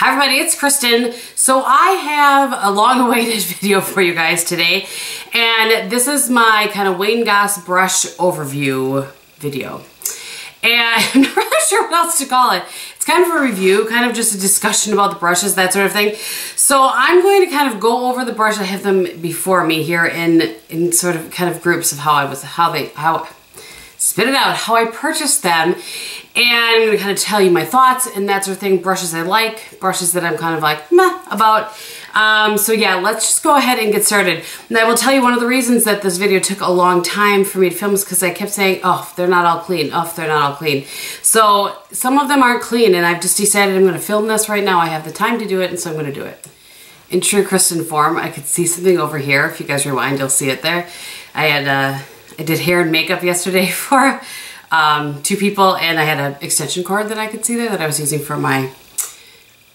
Hi everybody, it's Kristin. So I have a long-awaited video for you guys today, and this is my kind of Wayne Goss brush overview video. And I'm not really sure what else to call it. It's kind of a review, kind of just a discussion about the brushes, that sort of thing. So I'm going to kind of go over the brush. I have them before me here in sort of kind of groups of how I purchased them, and I'm going to kind of tell you my thoughts and that sort of thing. Brushes I like, brushes that I'm kind of like meh about. So yeah, let's just go ahead and get started. And I will tell you one of the reasons that this video took a long time for me to film is because I kept saying, oh, they're not all clean, oh, they're not all clean. So some of them aren't clean, and I've just decided I'm going to film this right now. I have the time to do it, and so I'm going to do it. In true Kristin form, I could see something over here. If you guys rewind, you'll see it there. I did hair and makeup yesterday for two people, and I had an extension cord that I could see there that I was using for my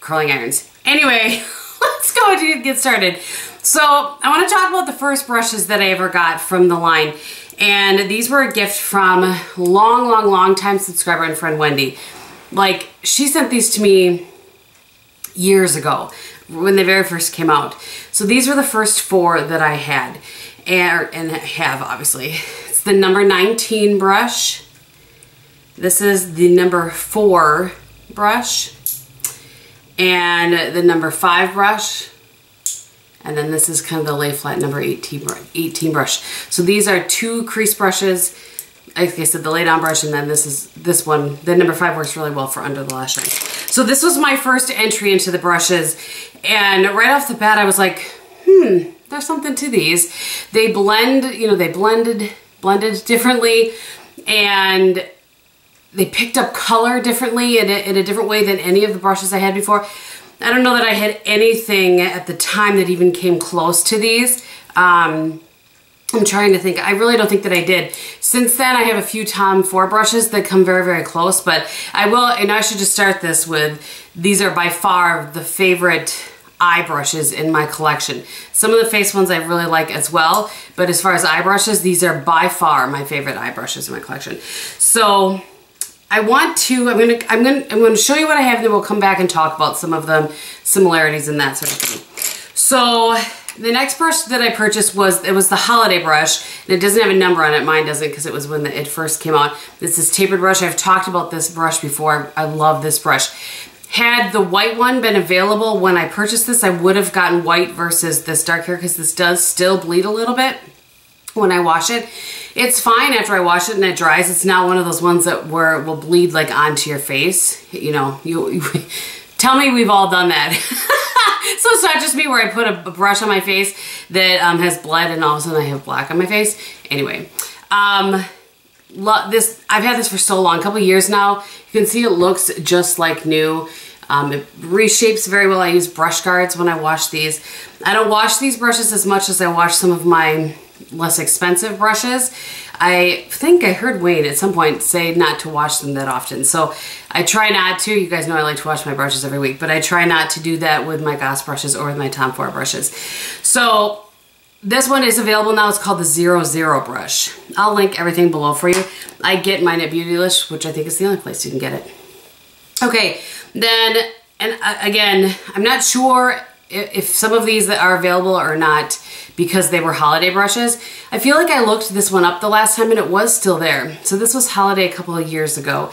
curling irons. Anyway, let's go ahead and get started. So I want to talk about the first brushes that I ever got from the line. And these were a gift from long time subscriber and friend Wendy. Like, she sent these to me years ago when they very first came out. So these were the first four that I had and have, obviously. It's the number 19 brush. This is the number 4 brush, and the number 5 brush, and then this is kind of the lay flat number 18 brush. So these are two crease brushes. Like I said, the lay down brush, and then this one. The number 5 works really well for under the lash line. So this was my first entry into the brushes, and right off the bat I was like, there's something to these. They blend, you know, they blended differently, and they picked up color differently in a different way than any of the brushes I had before. I don't know that I had anything at the time that even came close to these. I'm trying to think. I really don't think that I did. Since then, I have a few Tom Ford brushes that come very close, but I will, and I should just start this with, these are by far the favorite eye brushes in my collection. Some of the face ones I really like as well, but as far as eye brushes, these are by far my favorite eye brushes in my collection. So I'm going to show you what I have, then we'll come back and talk about some of the similarities and that sort of thing. So the next brush that I purchased was the holiday brush, and it doesn't have a number on it. Mine doesn't, because it was when it first came out. This is Tapered Brush. I've talked about this brush before. I love this brush. Had the white one been available when I purchased this, I would have gotten white versus this dark here, because this does still bleed a little bit when I wash it. It's fine after I wash it and it dries. It's not one of those ones that will bleed like onto your face. You know, you tell me we've all done that. So it's not just me where I put a brush on my face that has bled and all of a sudden I have black on my face. Anyway, I've had this for so long, a couple years now. You can see it looks just like new. It reshapes very well. I use brush guards when I wash these. I don't wash these brushes as much as I wash some of my less expensive brushes. I think I heard Wayne at some point say not to wash them that often. So I try not to. You guys know I like to wash my brushes every week, but I try not to do that with my Goss brushes or with my Tom Ford brushes. So this one is available now. It's called the 00 brush. I'll link everything below for you. I get mine at Beautylish, which I think is the only place you can get it. Okay, then, and again, I'm not sure if some of these that are available or not, because they were holiday brushes. I feel like I looked this one up the last time and it was still there. So this was holiday a couple of years ago,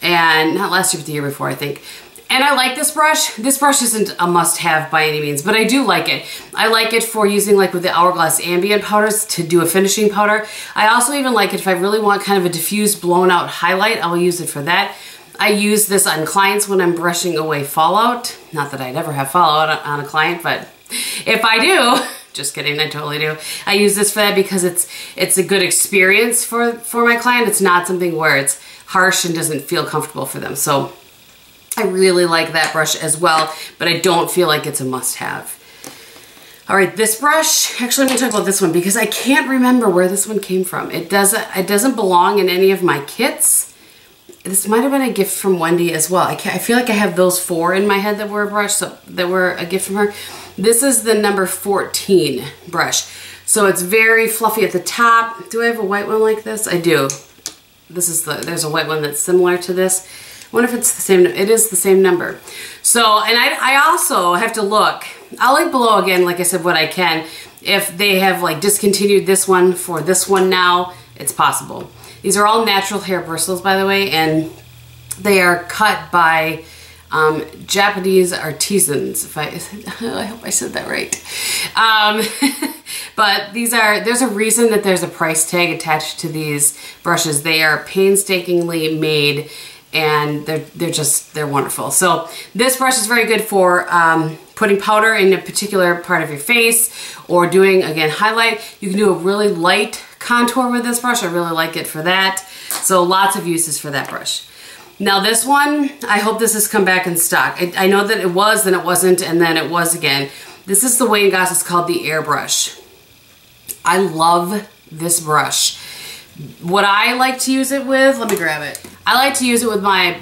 and not last year, but the year before, I think. And I like this brush. This brush isn't a must-have by any means, but I do like it. I like it for using like with the Hourglass Ambient powders to do a finishing powder. I also even like it if I really want kind of a diffused, blown out highlight, I'll use it for that. I use this on clients when I'm brushing away fallout. Not that I'd ever have fallout on a client, but if I do, just kidding, I totally do. I use this for that because it's a good experience for my client. It's not something where it's harsh and doesn't feel comfortable for them. So I really like that brush as well, but I don't feel like it's a must-have. All right, this brush, actually I'm gonna talk about this one because I can't remember where this one came from. It doesn't belong in any of my kits. This might have been a gift from Wendy as well. I feel like I have those 4 in my head that were a brush, so that were a gift from her. This is the number 14 brush. So it's very fluffy at the top. Do I have a white one like this? I do. There's a white one that's similar to this. wonder if it's the same. It is the same number. So, and I also have to look. I'll link below again, like I said, what I can. If they have like discontinued this one for this one now, it's possible. These are all natural hair bristles, by the way, and they are cut by Japanese artisans. If I hope I said that right. But there's a reason that there's a price tag attached to these brushes. They are painstakingly made, and they're wonderful. So this brush is very good for putting powder in a particular part of your face, or doing, again, highlight. You can do a really light contour with this brush. I really like it for that. So lots of uses for that brush. Now this one, I hope this has come back in stock. I know that it was, then it wasn't, and then it was again. This is the Wayne Goss. It's called the Airbrush. I love this brush. What I like to use it with, let me grab it. I like to use it with my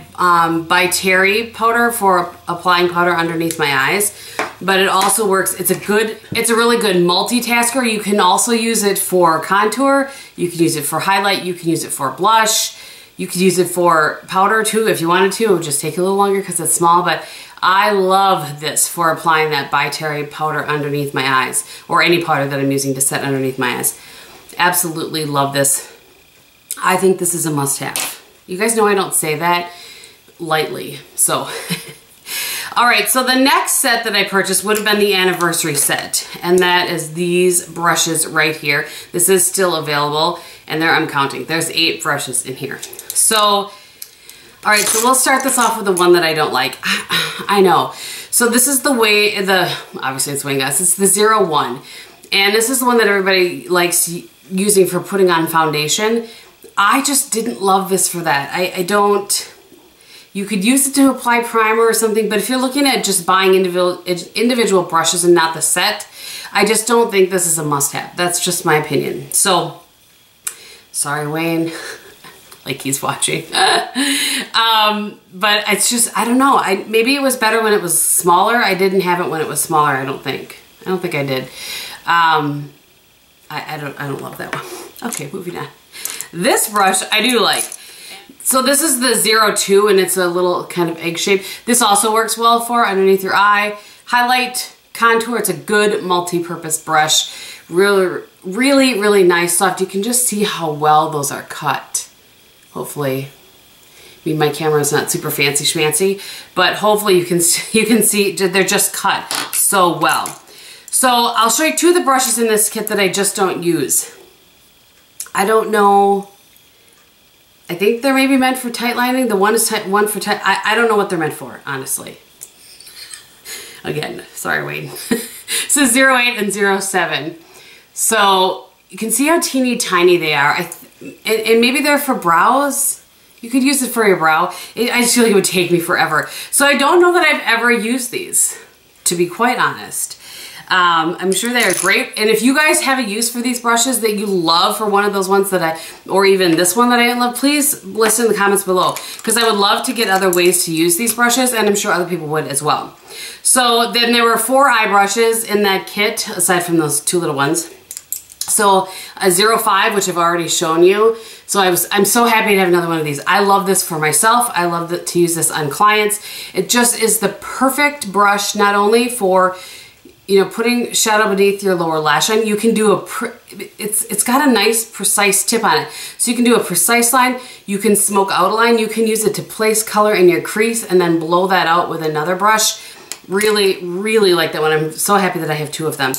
by Terry powder for applying powder underneath my eyes, but it also works. It's a really good multitasker. You can also use it for contour. You can use it for highlight. You can use it for blush. You could use it for powder too if you wanted to. It would just take a little longer because it's small, but I love this for applying that by Terry powder underneath my eyes, or any powder that I'm using to set underneath my eyes. Absolutely love this. I think this is a must-have. You guys know I don't say that lightly, so. All right, so the next set that I purchased would have been the anniversary set, and that is these brushes right here. This is still available, and I'm counting. There's 8 brushes in here. So, all right, so we'll start this off with the one that I don't like. I know. So this is obviously it's Wayne Goss, it's the 01. And this is the one that everybody likes using for putting on foundation. I just didn't love this for that. You could use it to apply primer or something, but if you're looking at just buying individual brushes and not the set, I just don't think this is a must-have. That's just my opinion. So, sorry, Wayne, like he's watching. But it's just, I don't know. Maybe it was better when it was smaller. I didn't have it when it was smaller, I don't think. I don't think I did. I don't love that one. Okay, moving on. This brush I do like. So this is the 02, and it's a little kind of egg shape. This also works well for underneath your eye. Highlight, contour. It's a good multi-purpose brush. Really, really, really nice, soft. You can just see how well those are cut. Hopefully, I mean, my camera is not super fancy schmancy, but hopefully you can see they're just cut so well. So I'll show you 2 of the brushes in this kit that I just don't use. I don't know. I think they're maybe meant for tight lining. The one is one for tight. I don't know what they're meant for, honestly. Again, sorry, Wayne. So 08 and 07. So you can see how teeny tiny they are. And maybe they're for brows. You could use it for your brow. I just feel like it would take me forever. So I don't know that I've ever used these, to be quite honest. I'm sure they are great. And if you guys have a use for these brushes that you love for one of those ones or even this one that I didn't love, please list in the comments below, because I would love to get other ways to use these brushes, and I'm sure other people would as well. So then there were 4 eye brushes in that kit, aside from those 2 little ones. So a 05, which I've already shown you. So I'm so happy to have another one of these. I love this for myself. I love to use this on clients. It just is the perfect brush, not only for, you know, putting shadow beneath your lower lash line. You can do it's got a nice precise tip on it. So you can do a precise line, you can smoke out a line, you can use it to place color in your crease and then blow that out with another brush. Really, really like that one. I'm so happy that I have 2 of them.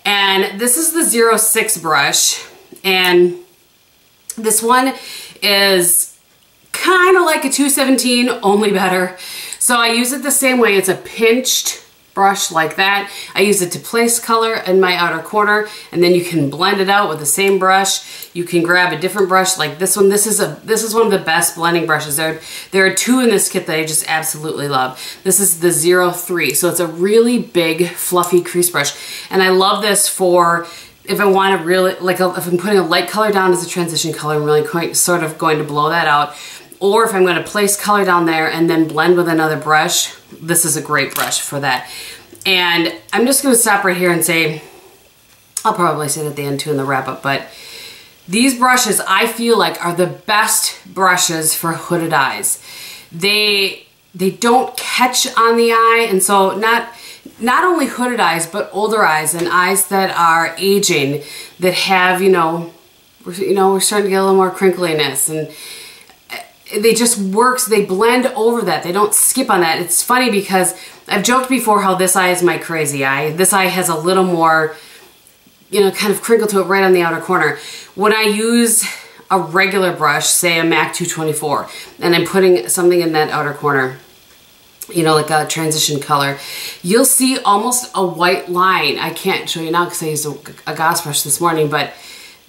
And this is the 06 brush, and this one is kind of like a 217, only better. So I use it the same way. It's a pinched brush like that. I use it to place color in my outer corner, and then you can blend it out with the same brush. You can grab a different brush like this one. This is one of the best blending brushes. There are 2 in this kit that I just absolutely love. This is the 03, so it's a really big fluffy crease brush, and I love this for if I want to really, like if I'm putting a light color down as a transition color, I'm really sort of going to blow that out. Or if I'm going to place color down there and then blend with another brush, this is a great brush for that. And I'm just going to stop right here and say, I'll probably say it at the end too in the wrap up, but these brushes I feel like are the best brushes for hooded eyes. they don't catch on the eye, and so not only hooded eyes, but older eyes and eyes that are aging, that have, we're starting to get a little more crinkliness, and they just works, they blend over that. They don't skip on that. It's funny because I've joked before how this eye is my crazy eye. This eye has a little more, kind of crinkle to it right on the outer corner. When I use a regular brush, say a MAC 224, and I'm putting something in that outer corner, like a transition color, you'll see almost a white line. I can't show you now because I used a Goss brush this morning, but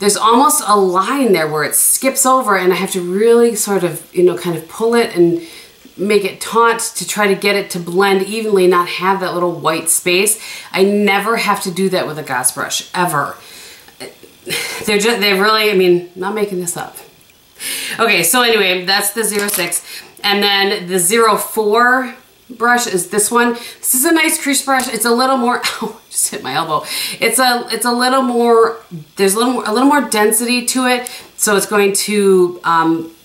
there's almost a line there where it skips over, and I have to really sort of, kind of pull it and make it taut to try to get it to blend evenly, not have that little white space. I never have to do that with a Goss brush, ever. They're really, not making this up. Okay, so anyway, that's the 06. And then the 04 brush is this one. This is a nice crease brush. It's a little more, oh, I just hit my elbow. It's a little more, there's a little more density to it. So it's going to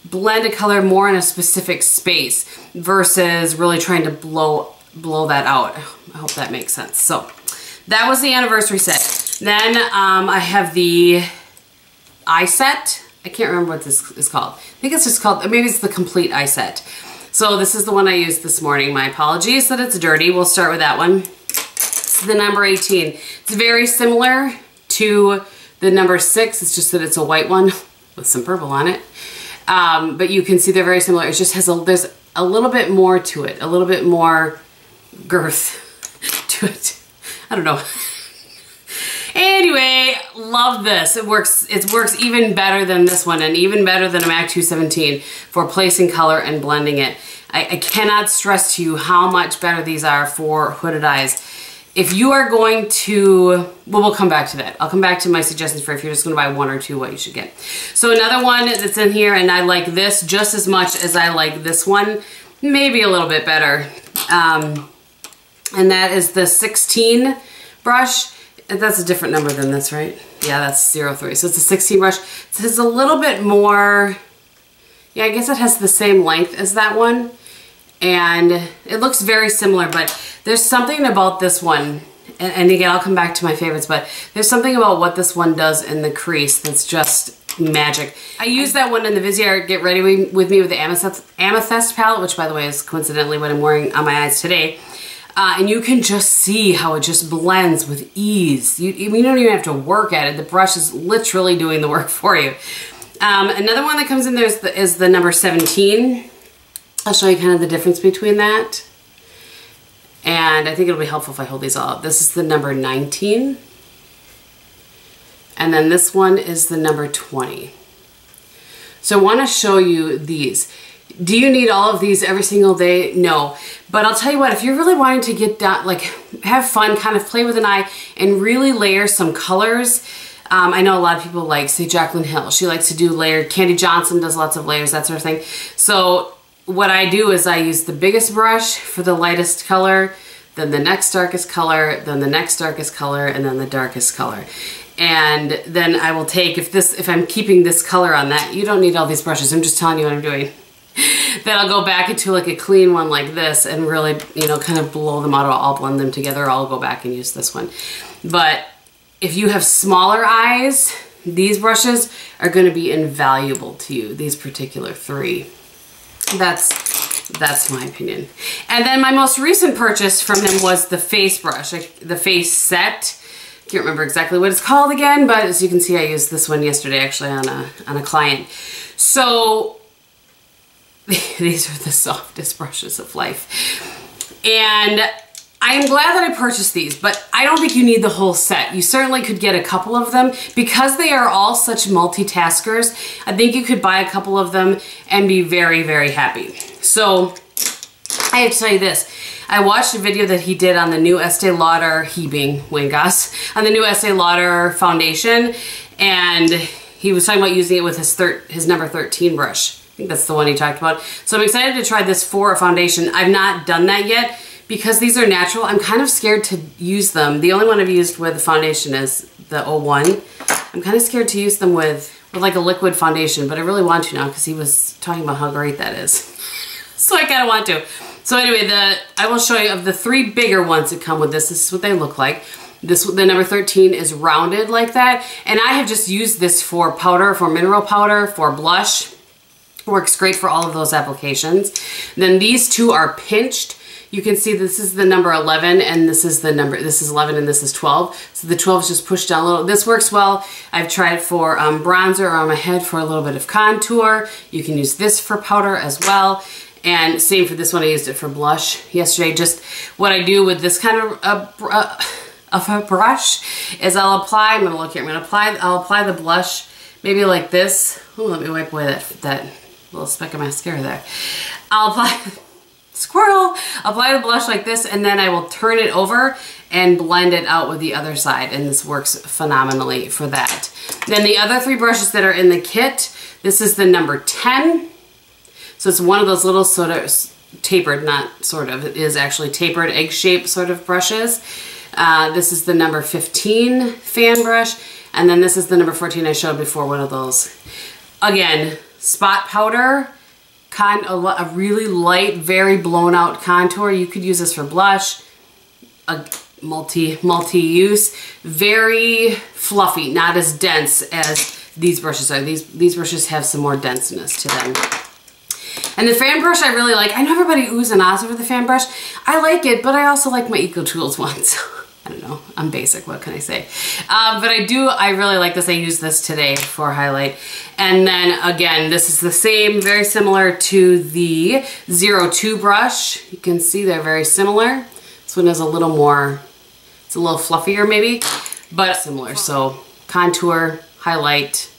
blend a color more in a specific space versus really trying to blow that out. I hope that makes sense. So that was the anniversary set. Then I have the eye set. I can't remember what this is called. I think it's just called, maybe it's the complete eye set. So this is the one I used this morning. My apologies that it's dirty. We'll start with that one. This is the number 18. It's very similar to the number 6. It's just that it's a white one with some purple on it. But you can see they're very similar. It just has there's a little bit more to it, a little bit more girth to it. I don't know. Anyway, love this. It works even better than this one, and even better than a MAC 217 for placing color and blending it. I cannot stress to you how much better these are for hooded eyes. If you are going to, well, we'll come back to that. I'll come back to my suggestions for if you're just going to buy one or two, what you should get. So another one that's in here, and I like this just as much as I like this one, maybe a little bit better. And that is the 16 brush. That's a different number than this, right? Yeah, that's 03. So it's a 16 brush. It has a little bit more, yeah, I guess it has the same length as that one. And it looks very similar, but there's something about this one, and again, I'll come back to my favorites, but there's something about what this one does in the crease that's just magic. I used that one in the Vizier Get Ready With Me with the Amethyst palette, which by the way is coincidentally what I'm wearing on my eyes today. And you can just see how it just blends with ease. You don't even have to work at it. The brush is literally doing the work for you. Another one that comes in there is the number 17. I'll show you kind of the difference between that. And I think it'll be helpful if I hold these all up. This is the number 19. And then this one is the number 20. So I want to show you these. Do you need all of these every single day? No. But I'll tell you what, if you're really wanting to get down, like have fun, kind of play with an eye and really layer some colors. I know a lot of people like, say, Jaclyn Hill. She likes to do layered. Candy Johnson does lots of layers, that sort of thing. So what I do is I use the biggest brush for the lightest color, then the next darkest color, then the next darkest color, and then the darkest color. And then I will take, if I'm keeping this color on that, you don't need all these brushes. I'm just telling you what I'm doing. Then I'll go back into like a clean one like this and really, kind of blow them out. I'll blend them together. I'll go back and use this one. But if you have smaller eyes, these brushes are going to be invaluable to you, these particular three. That's my opinion. And then my most recent purchase from him was the face brush, the face set. Can't remember exactly what it's called again, but as you can see, I used this one yesterday actually on a client. So these are the softest brushes of life. And I am glad that I purchased these, but I don't think you need the whole set. You certainly could get a couple of them. Because they are all such multitaskers, I think you could buy a couple of them and be very, very happy. So I have to tell you this. I watched a video that he did on the new Estee Lauder, he being Wayne Goss, on the new Estee Lauder foundation, and he was talking about using it with his number 13 brush. I think that's the one he talked about. So I'm excited to try this for a foundation. I've not done that yet because these are natural. I'm kind of scared to use them. The only one I've used with the foundation is the 01. I'm kind of scared to use them with like a liquid foundation, but I really want to now because he was talking about how great that is. So I kind of want to. So anyway, I will show you of the 3 bigger ones that come with this. This is what they look like. The number 13 is rounded like that. And I have just used this for powder, for mineral powder, for blush. Works great for all of those applications. Then these 2 are pinched. You can see this is the number 11 and this is 11 and this is 12. So the 12 is just pushed down a little. This works well. I've tried it for bronzer on my head for a little bit of contour. You can use this for powder as well. And same for this one, I used it for blush yesterday. Just what I do with this kind of a brush is I'll apply, I'll apply the blush maybe like this. Oh, let me wipe away that little speck of mascara there. I'll apply, squirrel, apply the blush like this, and then I will turn it over and blend it out with the other side, and this works phenomenally for that. Then the other 3 brushes that are in the kit, this is the number 10. So it's one of those little sort of tapered, not sort of, it is actually tapered egg-shaped sort of brushes. This is the number 15 fan brush, and then this is the number 14 I showed before, one of those. Again, spot powder, a really light, very blown out contour. You could use this for blush, a multi-use, very fluffy, not as dense as these brushes are. These brushes have some more denseness to them. And the fan brush I really like. I know everybody oohs and ahs over the fan brush. I like it, but I also like my Eco Tools ones. I don't know, I'm basic, what can I say? But I really like this. I used this today for highlight. And then again, this is the same, very similar to the 02 brush. You can see they're very similar. This one is a little more, it's a little fluffier maybe, but similar. So contour, highlight,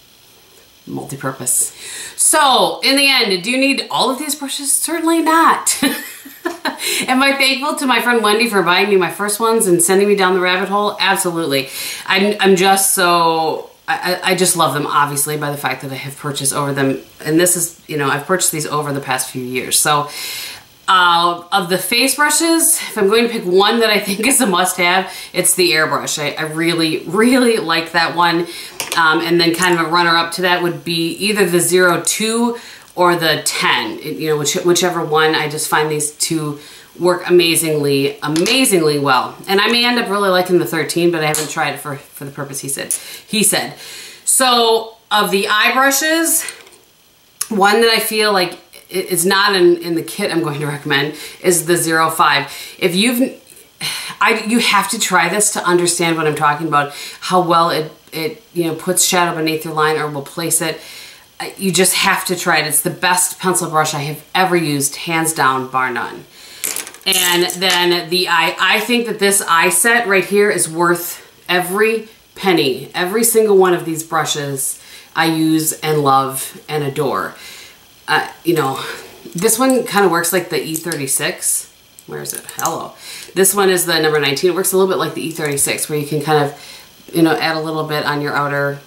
multi-purpose. So in the end, do you need all of these brushes? Certainly not. Am I thankful to my friend Wendy for buying me my first ones and sending me down the rabbit hole? Absolutely. I'm just so, I just love them, obviously, by the fact that I have purchased over them. And this is, you know, I've purchased these over the past few years. So of the face brushes, if I'm going to pick one that I think is a must-have, it's the Airbrush. I really, really like that one. And then kind of a runner-up to that would be either the 02 or the 10, you know, whichever one. I just find these 2 work amazingly well. And I may end up really liking the 13, but I haven't tried it for the purpose he said. So of the eye brushes, one that I feel like is not in the kit I'm going to recommend is the 05. If you have to try this to understand what I'm talking about, how well it you know, puts shadow beneath your line or will place it. You just have to try it. It's the best pencil brush I have ever used, hands down, bar none. And then the eye, I think that this eye set right here is worth every penny. Every single one of these brushes I use and love and adore. You know, this one kind of works like the E36. Where is it? Hello. This one is the number 19. It works a little bit like the E36, where you can kind of, you know, add a little bit on your outer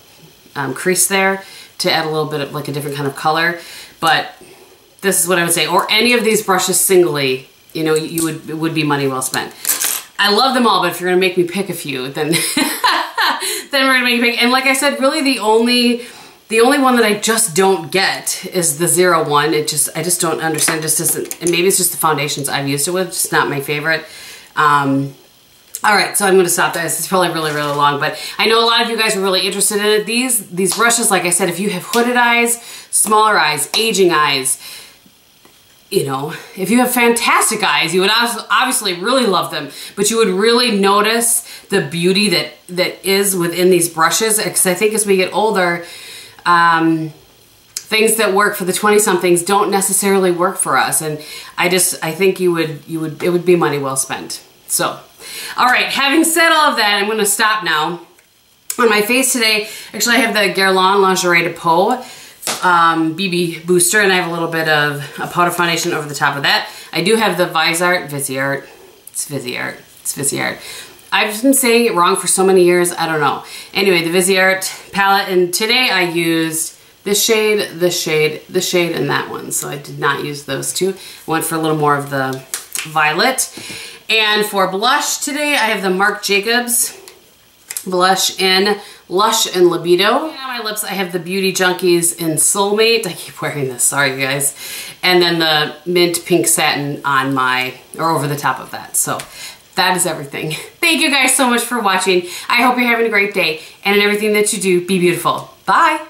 crease there to add a little bit of like a different kind of color. But this is what I would say. Or any of these brushes singly, you know, it would be money well spent. I love them all, but if you're gonna make me pick a few, then then we're gonna make you pick. And like I said, really the only one that I just don't get is the 01. I just don't understand. It just doesn't, and maybe it's just the foundations I've used it with, just not my favorite. All right, so I'm gonna stop there. This is probably really, really long, but I know a lot of you guys are really interested in it. These brushes, like I said, if you have hooded eyes, smaller eyes, aging eyes, you know, if you have fantastic eyes, you would obviously really love them, but you would really notice the beauty that is within these brushes, because I think as we get older, things that work for the 20-somethings don't necessarily work for us, and I think it would be money well spent. So, all right, having said all of that, I'm gonna stop now. On my face today, actually I have the Guerlain Lingerie de Peau BB booster, and I have a little bit of a powder foundation over the top of that. I do have the Viseart. I've been saying it wrong for so many years, I don't know. Anyway, the Viseart palette, and today I used this shade, this shade, this shade, and that one. So I did not use those 2. I went for a little more of the violet. And for blush today, I have the Marc Jacobs blush in Lush and Libido. And on my lips, I have the Beauty Junkees in Soulmate. I keep wearing this, sorry you guys. And then the mint pink satin on my, or over the top of that. So that is everything. Thank you guys so much for watching. I hope you're having a great day. And in everything that you do, be beautiful. Bye.